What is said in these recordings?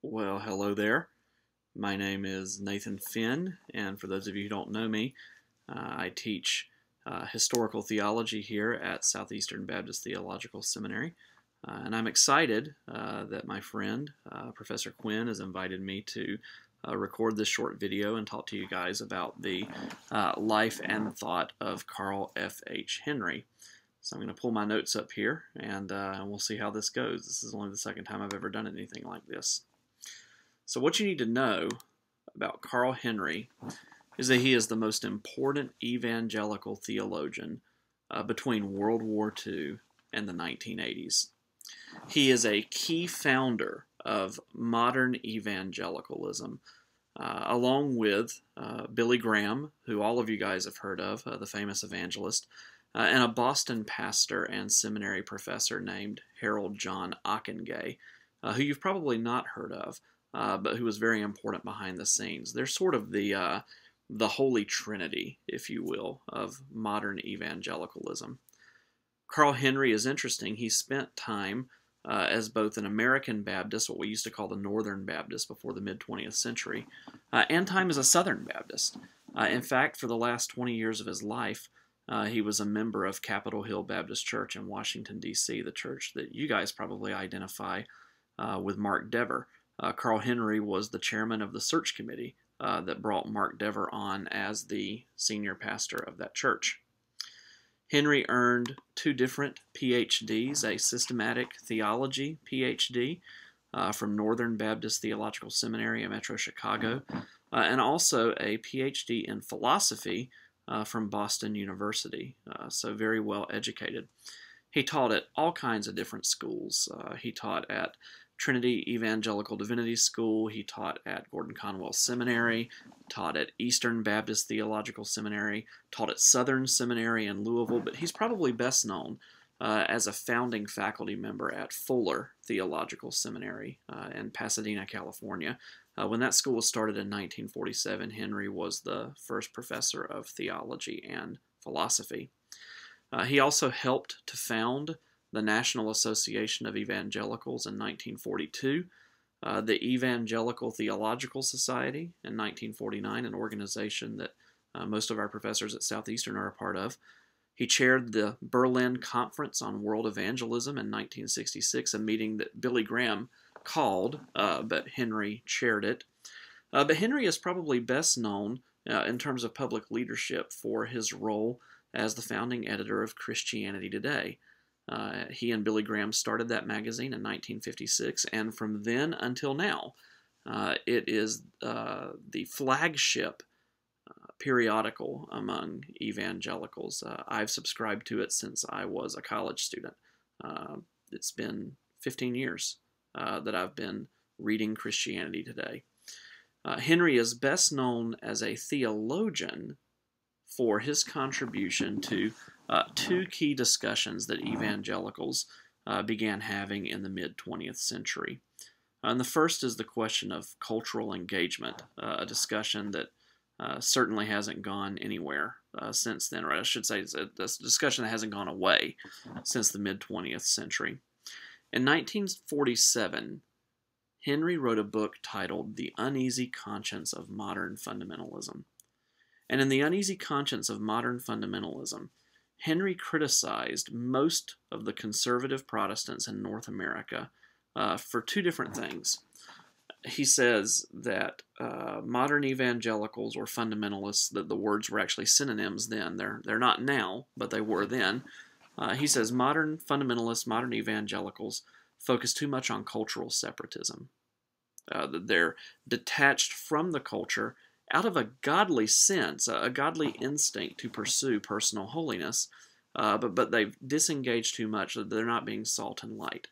Well, hello there. My name is Nathan Finn, and for those of you who don't know me, I teach historical theology here at Southeastern Baptist Theological Seminary. And I'm excited that my friend, Professor Quinn, has invited me to record this short video and talk to you guys about the life and thought of Carl F.H. Henry. So I'm going to pull my notes up here, and we'll see how this goes. This is only the second time I've ever done anything like this. So what you need to know about Carl Henry is that he is the most important evangelical theologian between World War II and the 1980s. He is a key founder of modern evangelicalism, along with Billy Graham, who all of you guys have heard of, the famous evangelist, and a Boston pastor and seminary professor named Harold John Ockengay, who you've probably not heard of. But who was very important behind the scenes. They're sort of the holy trinity, if you will, of modern evangelicalism. Carl Henry is interesting. He spent time as both an American Baptist, what we used to call the Northern Baptist before the mid-20th century, and time as a Southern Baptist. In fact, for the last 20 years of his life, he was a member of Capitol Hill Baptist Church in Washington, D.C., the church that you guys probably identify with Mark Dever. Carl Henry was the chairman of the search committee that brought Mark Dever on as the senior pastor of that church. Henry earned 2 different PhDs, a systematic theology PhD from Northern Baptist Theological Seminary in Metro Chicago, and also a PhD in philosophy from Boston University, so very well educated. He taught at all kinds of different schools. He taught at Trinity Evangelical Divinity School, he taught at Gordon Conwell Seminary, taught at Eastern Baptist Theological Seminary, taught at Southern Seminary in Louisville, but he's probably best known as a founding faculty member at Fuller Theological Seminary in Pasadena, California. When that school was started in 1947, Henry was the first professor of theology and philosophy. He also helped to found the National Association of Evangelicals in 1942, the Evangelical Theological Society in 1949, an organization that most of our professors at Southeastern are a part of. He chaired the Berlin Conference on World Evangelism in 1966, a meeting that Billy Graham called, but Henry chaired it. But Henry is probably best known in terms of public leadership for his role as the founding editor of Christianity Today. He and Billy Graham started that magazine in 1956, and from then until now, it is the flagship periodical among evangelicals. I've subscribed to it since I was a college student. It's been 15 years that I've been reading Christianity Today. Henry is best known as a theologian for his contribution to 2 key discussions that evangelicals began having in the mid-20th century. And the first is the question of cultural engagement, a discussion that certainly hasn't gone anywhere since then, or I should say it's a discussion that hasn't gone away since the mid-20th century. In 1947, Henry wrote a book titled The Uneasy Conscience of Modern Fundamentalism. And in The Uneasy Conscience of Modern Fundamentalism, Henry criticized most of the conservative Protestants in North America for 2 different things. He says that modern evangelicals or fundamentalists, that the words were actually synonyms then. They're not now, but they were then. He says modern fundamentalists, modern evangelicals focus too much on cultural separatism. They're detached from the culture out of a godly sense, a godly instinct to pursue personal holiness, but they've disengaged too much, that they're not being salt and light.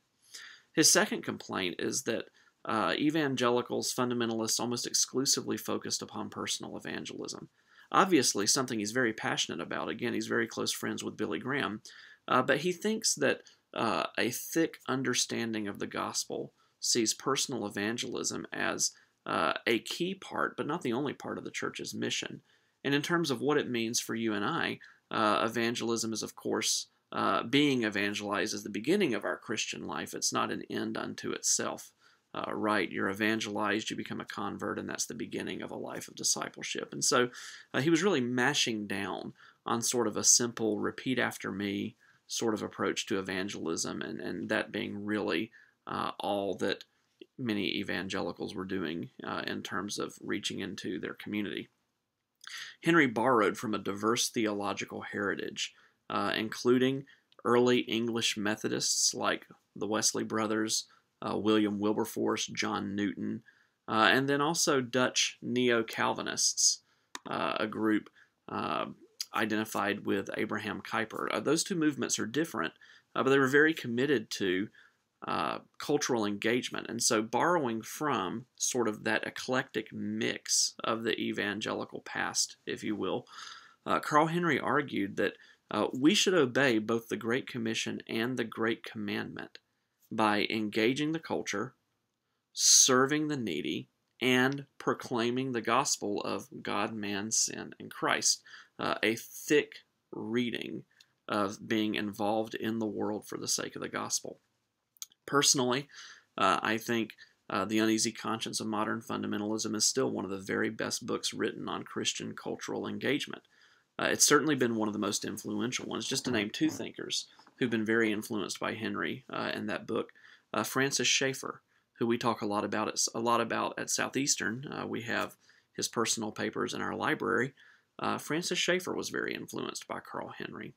His second complaint is that evangelicals, fundamentalists, almost exclusively focused upon personal evangelism. Obviously, something he's very passionate about. Again, he's very close friends with Billy Graham, but he thinks that a thick understanding of the gospel sees personal evangelism as a key part, but not the only part of the church's mission. And in terms of what it means for you and I, evangelism is, of course, being evangelized is the beginning of our Christian life. It's not an end unto itself. right? You're evangelized, you become a convert, and that's the beginning of a life of discipleship. And so he was really mashing down on sort of a simple repeat after me sort of approach to evangelism, and that being really all that many evangelicals were doing in terms of reaching into their community. Henry borrowed from a diverse theological heritage, including early English Methodists like the Wesley brothers, William Wilberforce, John Newton, and then also Dutch Neo-Calvinists, a group identified with Abraham Kuyper. Those two movements are different, but they were very committed to cultural engagement. And so borrowing from sort of that eclectic mix of the evangelical past, if you will, Carl Henry argued that we should obey both the Great Commission and the Great Commandment by engaging the culture, serving the needy, and proclaiming the gospel of God, man, sin, and Christ. A thick reading of being involved in the world for the sake of the gospel. Personally, I think The Uneasy Conscience of Modern Fundamentalism is still one of the very best books written on Christian cultural engagement. It's certainly been one of the most influential ones. Just to name two thinkers who've been very influenced by Henry in that book. Francis Schaeffer, who we talk a lot about at Southeastern. We have his personal papers in our library. Francis Schaeffer was very influenced by Carl Henry.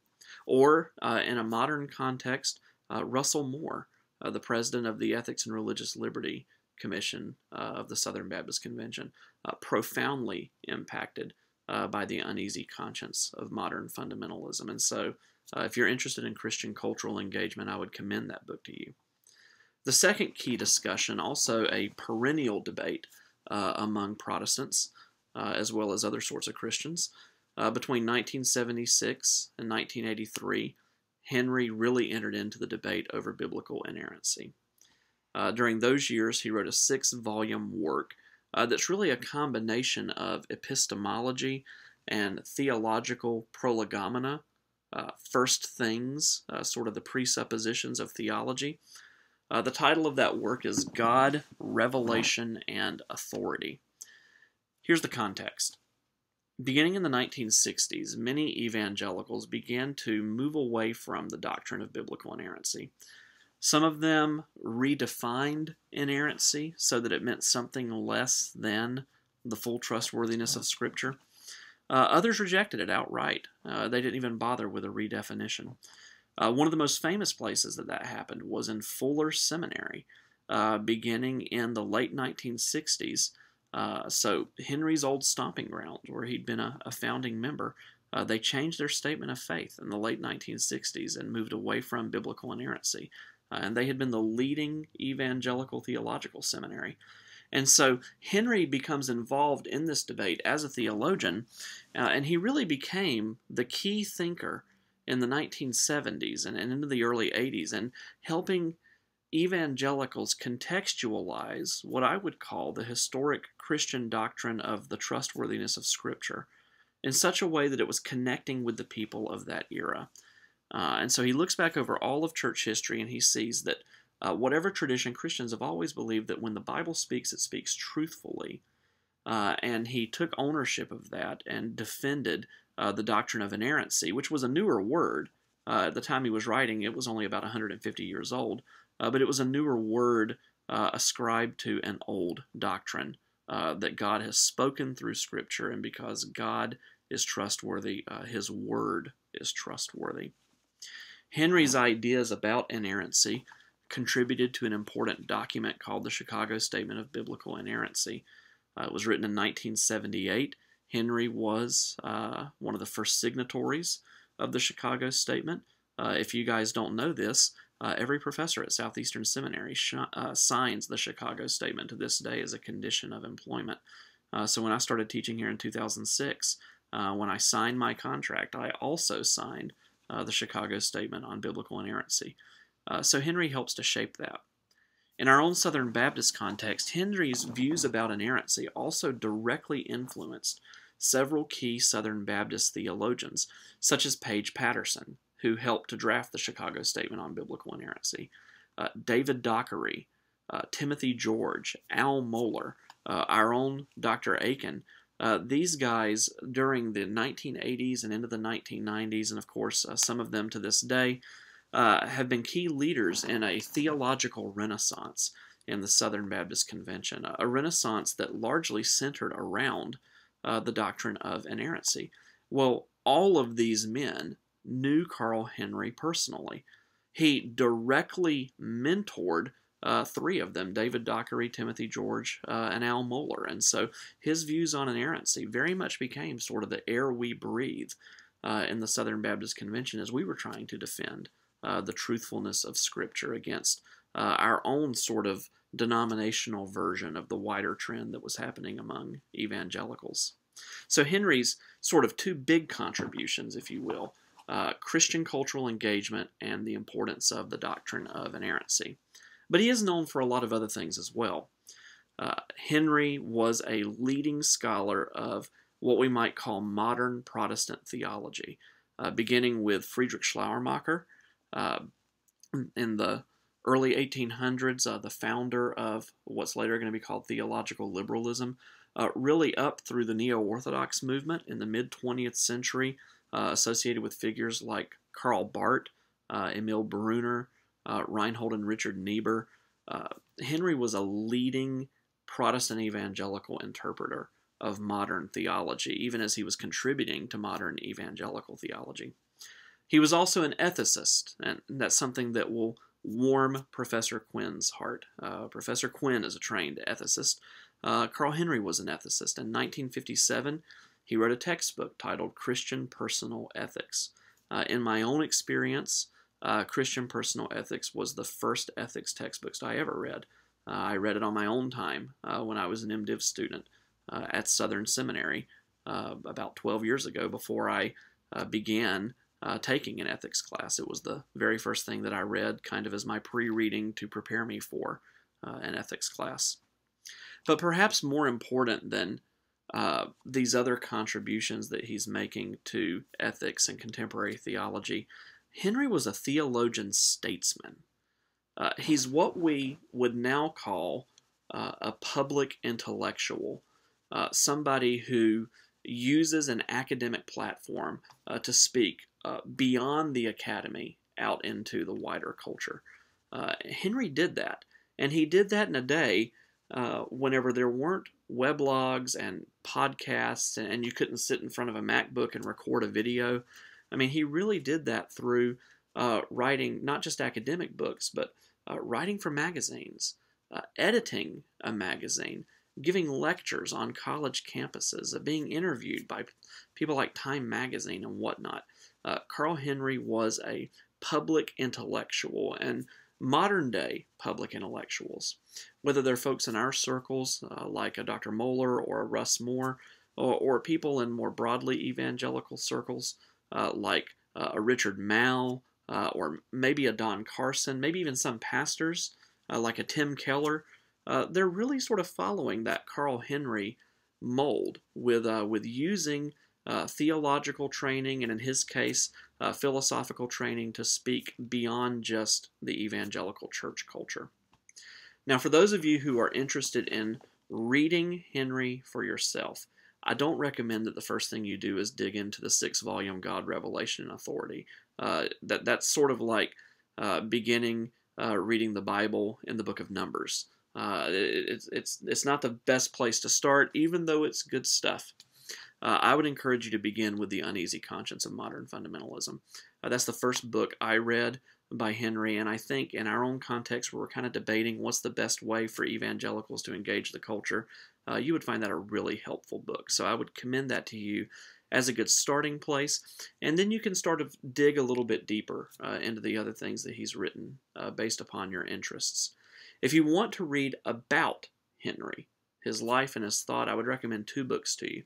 Or, in a modern context, Russell Moore, the president of the Ethics and Religious Liberty Commission of the Southern Baptist Convention, profoundly impacted by the uneasy conscience of modern fundamentalism. And so, if you're interested in Christian cultural engagement, I would commend that book to you. The second key discussion, also a perennial debate among Protestants, as well as other sorts of Christians, between 1976 and 1983, Henry really entered into the debate over biblical inerrancy. During those years, he wrote a 6-volume work that's really a combination of epistemology and theological prolegomena, first things, sort of the presuppositions of theology. The title of that work is God, Revelation, and Authority. Here's the context. Beginning in the 1960s, many evangelicals began to move away from the doctrine of biblical inerrancy. Some of them redefined inerrancy so that it meant something less than the full trustworthiness of Scripture. Others rejected it outright. They didn't even bother with a redefinition. One of the most famous places that happened was in Fuller Seminary, beginning in the late 1960s. So Henry's old stomping ground, where he'd been a founding member, they changed their statement of faith in the late 1960s and moved away from biblical inerrancy. And they had been the leading evangelical theological seminary. And so Henry becomes involved in this debate as a theologian, and he really became the key thinker in the 1970s and into the early 80s, and helping evangelicals contextualize what I would call the historic Christian doctrine of the trustworthiness of Scripture in such a way that it was connecting with the people of that era. And so he looks back over all of church history and he sees that whatever tradition, Christians have always believed that when the Bible speaks, it speaks truthfully. And he took ownership of that and defended the doctrine of inerrancy, which was a newer word. At the time he was writing, it was only about 150 years old, but it was a newer word ascribed to an old doctrine that God has spoken through Scripture, and because God is trustworthy, His Word is trustworthy. Henry's ideas about inerrancy contributed to an important document called the Chicago Statement of Biblical Inerrancy. It was written in 1978. Henry was one of the first signatories of the Chicago Statement. If you guys don't know this, every professor at Southeastern Seminary signs the Chicago Statement to this day as a condition of employment. So when I started teaching here in 2006, when I signed my contract, I also signed the Chicago Statement on Biblical Inerrancy. So Henry helps to shape that. In our own Southern Baptist context, Henry's views about inerrancy also directly influenced several key Southern Baptist theologians, such as Paige Patterson, who helped to draft the Chicago Statement on Biblical Inerrancy, David Dockery, Timothy George, Al Mohler, our own Dr. Aiken. These guys, during the 1980s and into the 1990s, and of course some of them to this day, have been key leaders in a theological renaissance in the Southern Baptist Convention, a renaissance that largely centered around the doctrine of inerrancy. Well, all of these men knew Carl Henry personally. He directly mentored three of them, David Dockery, Timothy George, and Al Mohler. And so his views on inerrancy very much became sort of the air we breathe in the Southern Baptist Convention as we were trying to defend the truthfulness of Scripture against our own sort of denominational version of the wider trend that was happening among evangelicals. So Henry's sort of two big contributions, if you will, Christian cultural engagement and the importance of the doctrine of inerrancy. But he is known for a lot of other things as well. Henry was a leading scholar of what we might call modern Protestant theology, beginning with Friedrich Schleiermacher in the early 1800s, the founder of what's later going to be called theological liberalism, really up through the Neo-Orthodox movement in the mid-20th century, associated with figures like Karl Barth, Emil Brunner, Reinhold and Richard Niebuhr. Henry was a leading Protestant evangelical interpreter of modern theology, even as he was contributing to modern evangelical theology. He was also an ethicist, and that's something that will warm Professor Quinn's heart. Professor Quinn is a trained ethicist. Carl Henry was an ethicist. In 1957, he wrote a textbook titled Christian Personal Ethics. In my own experience, Christian Personal Ethics was the first ethics textbooks I ever read. I read it on my own time when I was an MDiv student at Southern Seminary about 12 years ago before I began taking an ethics class. It was the very first thing that I read kind of as my pre-reading to prepare me for an ethics class. But perhaps more important than these other contributions that he's making to ethics and contemporary theology, Henry was a theologian statesman. He's what we would now call a public intellectual, somebody who uses an academic platform to speak beyond the academy out into the wider culture. Henry did that, and he did that in a day whenever there weren't weblogs and podcasts, and you couldn't sit in front of a MacBook and record a video. I mean, he really did that through writing not just academic books, but writing for magazines, editing a magazine, giving lectures on college campuses, being interviewed by people like Time Magazine and whatnot. Carl Henry was a public intellectual, and modern-day public intellectuals, whether they're folks in our circles like a Dr. Mohler or a Russ Moore, or people in more broadly evangelical circles like a Richard Mouw, or maybe a Don Carson, maybe even some pastors like a Tim Keller, they're really sort of following that Carl Henry mold with using theological training, and in his case, philosophical training to speak beyond just the evangelical church culture. Now, for those of you who are interested in reading Henry for yourself, I don't recommend that the first thing you do is dig into the 6-volume God, Revelation, and Authority. That's sort of like beginning reading the Bible in the book of Numbers. It's not the best place to start, even though it's good stuff. I would encourage you to begin with The Uneasy Conscience of Modern Fundamentalism. That's the first book I read by Henry, and I think in our own context where we're kind of debating what's the best way for evangelicals to engage the culture, you would find that a really helpful book. So I would commend that to you as a good starting place, and then you can start to dig a little bit deeper into the other things that he's written based upon your interests. If you want to read about Henry, his life and his thought, I would recommend 2 books to you.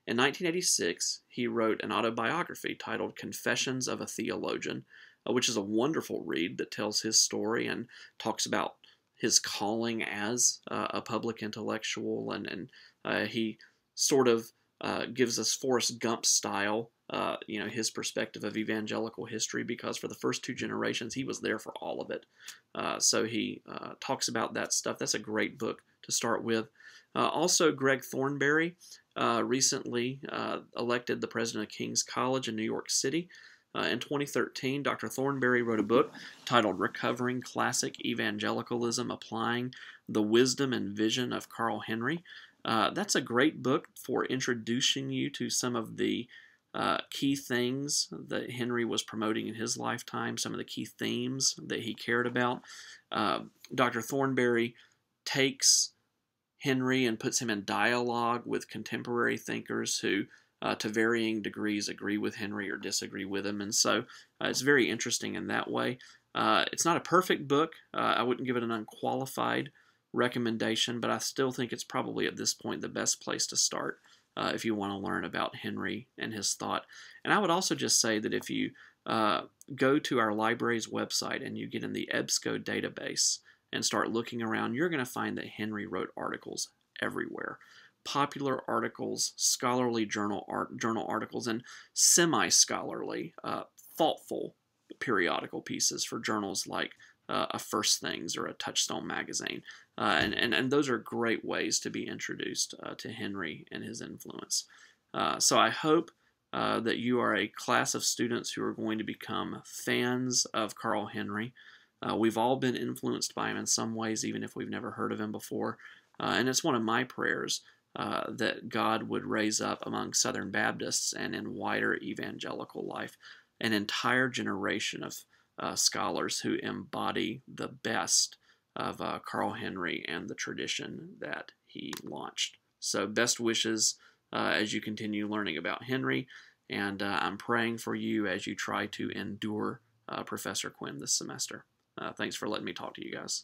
In 1986, he wrote an autobiography titled Confessions of a Theologian, which is a wonderful read that tells his story and talks about his calling as a public intellectual, and he sort of gives us Forrest Gump style his perspective of evangelical history, because for the first 2 generations, he was there for all of it. So he talks about that stuff. That's a great book to start with. Also, Greg Thornberry, recently elected the president of King's College in New York City. In 2013, Dr. Thornberry wrote a book titled Recovering Classic Evangelicalism, Applying the Wisdom and Vision of Carl Henry. That's a great book for introducing you to some of the key things that Henry was promoting in his lifetime, some of the key themes that he cared about. Dr. Thornberry takes Henry and puts him in dialogue with contemporary thinkers who, to varying degrees, agree with Henry or disagree with him. And so it's very interesting in that way. It's not a perfect book. I wouldn't give it an unqualified recommendation, but I still think it's probably at this point the best place to start if you want to learn about Henry and his thought. And I would also just say that if you go to our library's website and you get in the EBSCO database and start looking around, you're going to find that Henry wrote articles everywhere. Popular articles, scholarly journal articles, and semi-scholarly, thoughtful periodical pieces for journals like a First Things or a Touchstone magazine. And those are great ways to be introduced to Henry and his influence. So I hope that you are a class of students who are going to become fans of Carl Henry. We've all been influenced by him in some ways, even if we've never heard of him before. And it's one of my prayers that God would raise up among Southern Baptists and in wider evangelical life an entire generation of scholars who embody the best of Carl Henry and the tradition that he launched. So best wishes as you continue learning about Henry, and I'm praying for you as you try to endure Professor Quinn this semester. Thanks for letting me talk to you guys.